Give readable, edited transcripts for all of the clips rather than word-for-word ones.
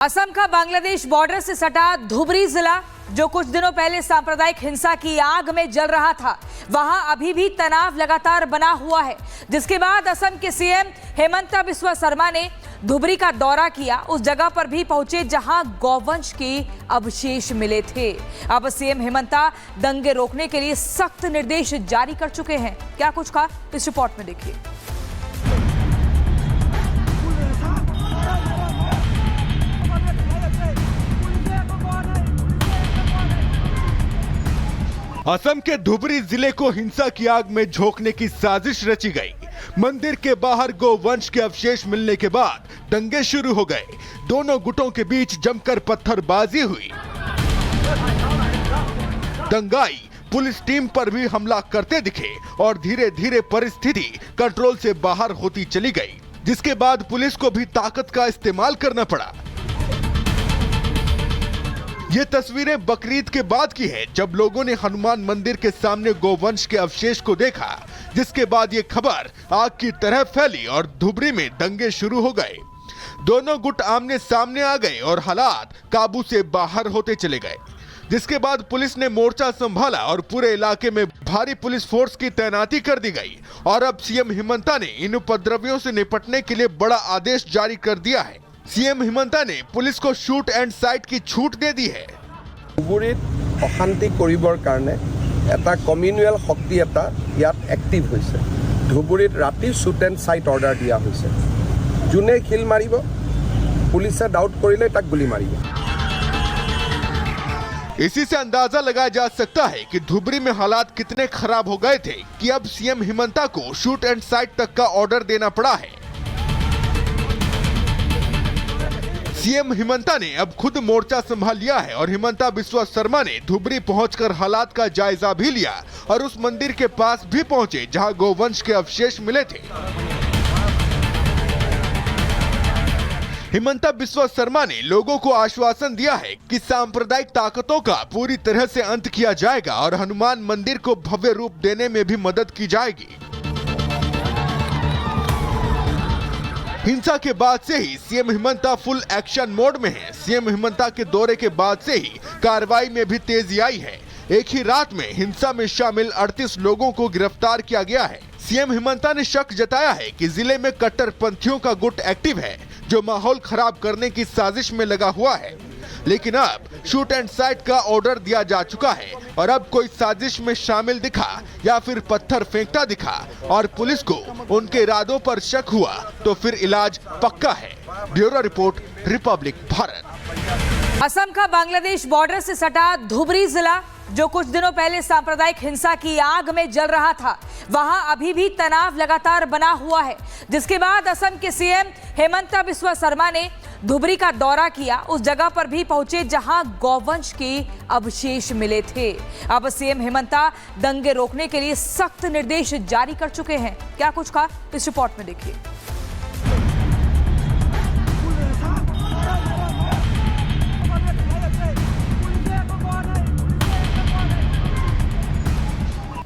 असम का बांग्लादेश बॉर्डर से सटा धुबरी जिला जो कुछ दिनों पहले सांप्रदायिक हिंसा की आग में जल रहा था, वहां अभी भी तनाव लगातार बना हुआ है। जिसके बाद असम के सीएम हेमंता बिस्वा शर्मा ने धुबरी का दौरा किया। उस जगह पर भी पहुंचे जहां गौवंश के अवशेष मिले थे। अब सीएम हेमंता दंगे रोकने के लिए सख्त निर्देश जारी कर चुके हैं। क्या कुछ कहा इस रिपोर्ट में देखिए। असम के धुबरी जिले को हिंसा की आग में झोंकने की साजिश रची गई। मंदिर के बाहर गोवंश के अवशेष मिलने के बाद दंगे शुरू हो गए। दोनों गुटों के बीच जमकर पत्थरबाजी हुई। दंगाई पुलिस टीम पर भी हमला करते दिखे और धीरे धीरे परिस्थिति कंट्रोल से बाहर होती चली गई, जिसके बाद पुलिस को भी ताकत का इस्तेमाल करना पड़ा। ये तस्वीरें बकरीद के बाद की है, जब लोगों ने हनुमान मंदिर के सामने गोवंश के अवशेष को देखा, जिसके बाद ये खबर आग की तरह फैली और धुबरी में दंगे शुरू हो गए। दोनों गुट आमने सामने आ गए और हालात काबू से बाहर होते चले गए। जिसके बाद पुलिस ने मोर्चा संभाला और पूरे इलाके में भारी पुलिस फोर्स की तैनाती कर दी गई। और अब सीएम हेमंता ने इन उपद्रवियों से निपटने के लिए बड़ा आदेश जारी कर दिया है। सीएम हेमंता ने पुलिस को शूट एंड साइट की छूट दे दी है। ধুবুৰীত অশান্তি কৰিবৰ কাৰণে এটা কমিউনেল শক্তি এটা ইয়াত এক্টিভ হৈছে। ধুবুৰীত ৰাতি শ্বুট এণ্ড সাইট অৰ্ডাৰ দিয়া হৈছে। যোনে খিল মাৰিব পুলিচে ডাউট কৰিলে তাক গুলি মাৰিব। इसी से अंदाजा लगाया जा सकता है कि धुबरी में हालात कितने खराब हो गए थे कि अब सीएम हेमंता को शूट एंड साइट तक का ऑर्डर देना पड़ा है। सीएम हेमंता ने अब खुद मोर्चा संभाल लिया है और हेमंता बिस्वा शर्मा ने धुबरी पहुंचकर हालात का जायजा भी लिया और उस मंदिर के पास भी पहुंचे जहां गोवंश के अवशेष मिले थे। हेमंता बिस्वा शर्मा ने लोगों को आश्वासन दिया है कि सांप्रदायिक ताकतों का पूरी तरह से अंत किया जाएगा और हनुमान मंदिर को भव्य रूप देने में भी मदद की जाएगी। हिंसा के बाद से ही CM Himanta full action mode में है। सीएम हेमंता के दौरे के बाद से ही कार्रवाई में भी तेजी आई है। एक ही रात में हिंसा में शामिल 38 लोगों को गिरफ्तार किया गया है। सीएम हेमंता ने शक जताया है कि जिले में कट्टरपंथियों का गुट एक्टिव है, जो माहौल खराब करने की साजिश में लगा हुआ है। लेकिन अब शूट एंड साइट का ऑर्डर दिया जा चुका है और अब कोई साजिश में शामिल दिखा या फिर पत्थर फेंकता दिखा और पुलिस को उनके इरादों पर शक हुआ तो फिर इलाज पक्का है। Bureau report, Republic Bharat. Assam का बांग्लादेश बॉर्डर से सटा धुबरी जिला जो कुछ दिनों पहले सांप्रदायिक हिंसा की आग में जल रहा था, वहां अभी भी तनाव लगातार बना हुआ है। जिसके बाद असम के सीएम हेमंता बिस्वा शर्मा ने धुबरी का दौरा किया। उस जगह पर भी पहुंचे जहां गौवंश के अवशेष मिले थे। अब सीएम हेमंता दंगे रोकने के लिए सख्त निर्देश जारी कर चुके हैं। क्या कुछ कहा इस रिपोर्ट में देखिए।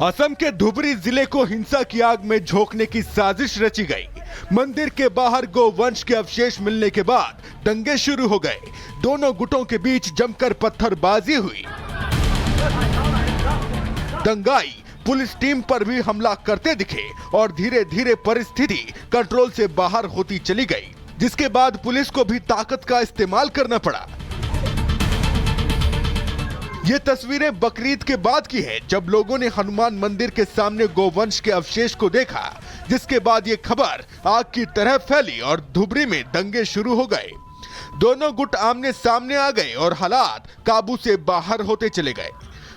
असम के धुबरी जिले को हिंसा की आग में झोंकने की साजिश रची गई। मंदिर के बाहर गोवंश के अवशेष मिलने के बाद दंगे शुरू हो गए। दोनों गुटों के बीच जमकर पत्थरबाजी हुई। दंगाई पुलिस टीम पर भी हमला करते दिखे और धीरे धीरे परिस्थिति कंट्रोल से बाहर होती चली गई, जिसके बाद पुलिस को भी ताकत का इस्तेमाल करना पड़ा। ये तस्वीरें बकरीद के बाद की है, जब लोगों ने हनुमान मंदिर के सामने गोवंश के अवशेष को देखा, जिसके बाद ये खबर आग की तरह फैली और धुबरी में दंगे शुरू हो गए। दोनों गुट आमने सामने आ गए और हालात काबू से बाहर होते चले गए।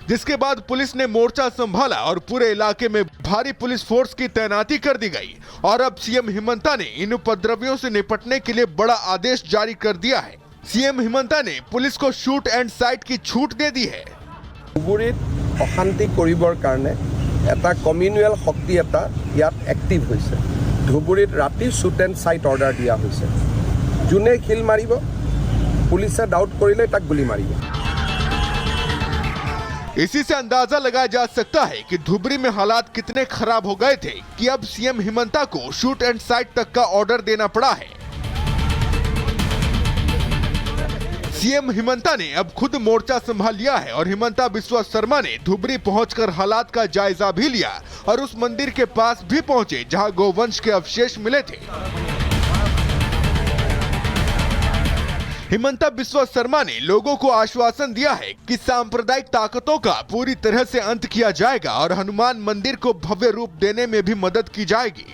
जिसके बाद पुलिस ने मोर्चा संभाला और पूरे इलाके में भारी पुलिस फोर्स की तैनाती कर दी गई। और अब सीएम हेमंता ने इन उपद्रवियों से निपटने के लिए बड़ा आदेश जारी कर दिया है। सीएम हेमंता ने पुलिस को शूट एंड साइट की छूट दे दी है। ধুবুৰীত অশান্তি কৰিবৰ কাৰণে এটা কমিউনেল শক্তি এটা ইয়াত এক্টিভ হৈছে। ধুবুৰীত ৰাতি শ্বুট এণ্ড সাইট অৰ্ডাৰ দিয়া হৈছে। যোনে খিল মাৰিব পুলিচে ডাউট কৰিলে তাক গুলি মাৰিব। इसी से अंदाजा लगाया जा सकता है कि धुबरी में हालात कितने खराब हो गए थे कि अब सीएम हेमंता को शूट एंड साइट तक का ऑर्डर देना पड़ा है। सीएम हिमंता ने अब खुद मोर्चा संभाल लिया है और हिमंता बिस्वा शर्मा ने धुबरी पहुंचकर हालात का जायजा भी लिया और उस मंदिर के पास भी पहुंचे जहां गोवंश के अवशेष मिले थे। हिमंता बिस्वा शर्मा ने लोगों को आश्वासन दिया है कि सांप्रदायिक ताकतों का पूरी तरह से अंत किया जाएगा और हनुमान मंदिर को भव्य रूप देने में भी मदद की जाएगी।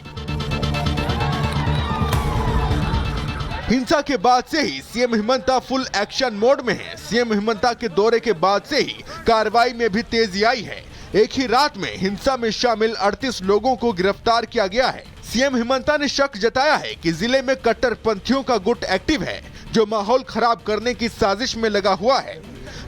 हिंसा के बाद से ही CM Himanta full action mode में हैं। सीएम हिमंता के दौरे के बाद से ही कार्रवाई में भी तेजी आई है। एक ही रात में हिंसा में शामिल 38 लोगों को गिरफ्तार किया गया है। सीएम हिमंता ने शक जताया है कि जिले में कट्टरपंथियों का गुट एक्टिव है जो माहौल खराब करने की साजिश में लगा हुआ है,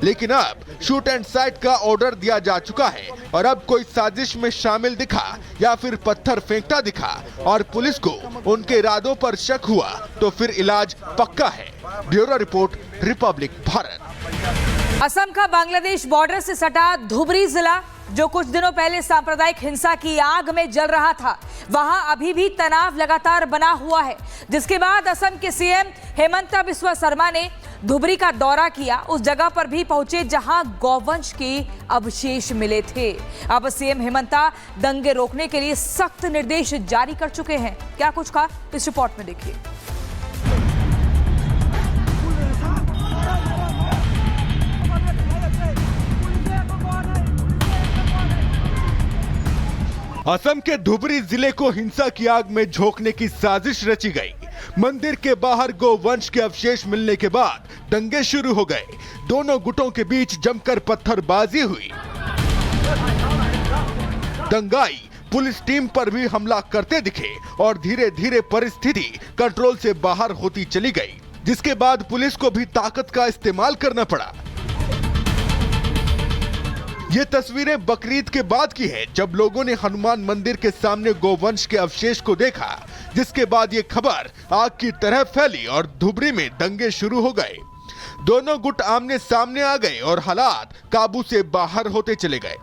लेकिन अब शूट एंड साइट का ऑर्डर दिया जा चुका है और अब कोई साजिश में शामिल दिखा या फिर पत्थर फेंकता दिखा और पुलिस को उनके इरादों पर शक हुआ तो फिर इलाज पक्का है। Bureau report, Republic Bharat. Assam का बांग्लादेश बॉर्डर से सटा धुबरी जिला जो कुछ दिनों पहले सांप्रदायिक हिंसा की आग में जल रहा था, वहां अभी भी तनाव लगातार बना हुआ है, जिसके बाद असम के सीएम हिमंता बिस्वा शर्मा ने धुबरी का दौरा किया। उस जगह पर भी पहुंचे जहां गौवंश के अवशेष मिले थे। अब सीएम हिमंता दंगे रोकने के लिए सख्त निर्देश जारी कर चुके हैं। क्या कुछ कहा इस रिपोर्ट में देखिए। असम के धुबरी जिले को हिंसा की आग में झोंकने की साजिश रची गई। मंदिर के बाहर गोवंश के अवशेष मिलने के बाद दंगे शुरू हो गए। दोनों गुटों के बीच जमकर पत्थरबाजी हुई। दंगाई पुलिस टीम पर भी हमला करते दिखे और धीरे धीरे परिस्थिति कंट्रोल से बाहर होती चली गई, जिसके बाद पुलिस को भी ताकत का इस्तेमाल करना पड़ा। ये तस्वीरें बकरीद के बाद की है, जब लोगों ने हनुमान मंदिर के सामने गोवंश के अवशेष को देखा, जिसके बाद ये खबर आग की तरह फैली और धुबरी में दंगे शुरू हो गए। दोनों गुट आमने सामने आ गए और हालात काबू से बाहर होते चले गए,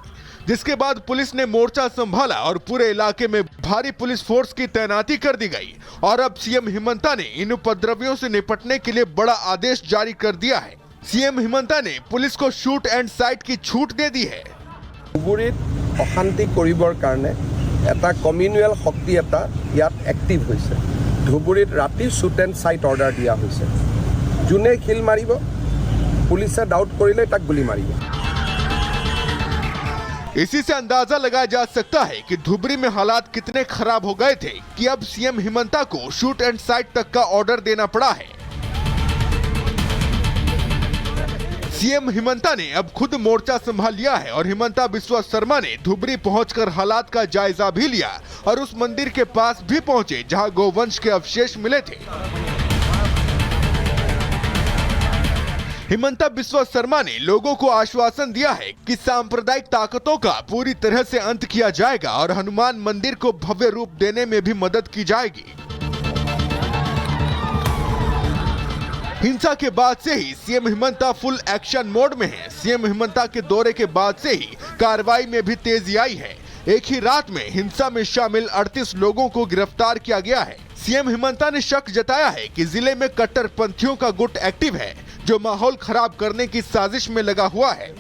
जिसके बाद पुलिस ने मोर्चा संभाला और पूरे इलाके में भारी पुलिस फोर्स की तैनाती कर दी गई। और अब सीएम हिमंता ने इन उपद्रवियों से निपटने के लिए बड़ा आदेश जारी कर दिया है। सीएम हिमंता ने पुलिस को शूट एंड साइट की छूट दे दी है। ধুবুৰীত অশান্তি কৰিবৰ কাৰণে এটা কমিউনেল শক্তি এটা ইয়াত এক্টিভ হৈছে। ধুবুৰীত ৰাতি শ্বুট এণ্ড সাইট অৰ্ডাৰ দিয়া হৈছে। যোনে খিল মাৰিব পুলিচে ডাউট কৰিলে তাক গুলি মাৰিব। इसी से अंदाजा लगाया जा सकता है कि धुबरी में हालात कितने खराब हो गए थे कि अब सीएम हिमंता को शूट एंड साइट तक का ऑर्डर देना पड़ा है। सीएम हिमंता ने अब खुद मोर्चा संभाल लिया है और हिमंता बिस्वा शर्मा ने धुबरी पहुंचकर हालात का जायजा भी लिया और उस मंदिर के पास भी पहुंचे जहां गोवंश के अवशेष मिले थे। हिमंता बिस्वा शर्मा ने लोगों को आश्वासन दिया है कि सांप्रदायिक ताकतों का पूरी तरह से अंत किया जाएगा और हनुमान मंदिर को भव्य रूप देने में भी मदद की जाएगी। हिंसा के बाद से ही CM Himanta full action mode में हैं। सीएम हिमंता के दौरे के बाद से ही कार्रवाई में भी तेजी आई है। एक ही रात में हिंसा में शामिल 38 लोगों को गिरफ्तार किया गया है। सीएम हिमंता ने शक जताया है कि जिले में कट्टरपंथियों का गुट एक्टिव है जो माहौल खराब करने की साजिश में लगा हुआ है,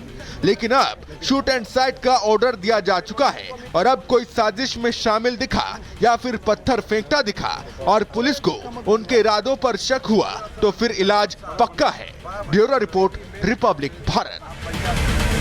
लेकिन अब शूट एंड साइट का ऑर्डर दिया जा चुका है और अब कोई साजिश में शामिल दिखा या फिर पत्थर फेंकता दिखा और पुलिस को उनके इरादों पर शक हुआ तो फिर इलाज पक्का है। Bureau report, Republic Bharat.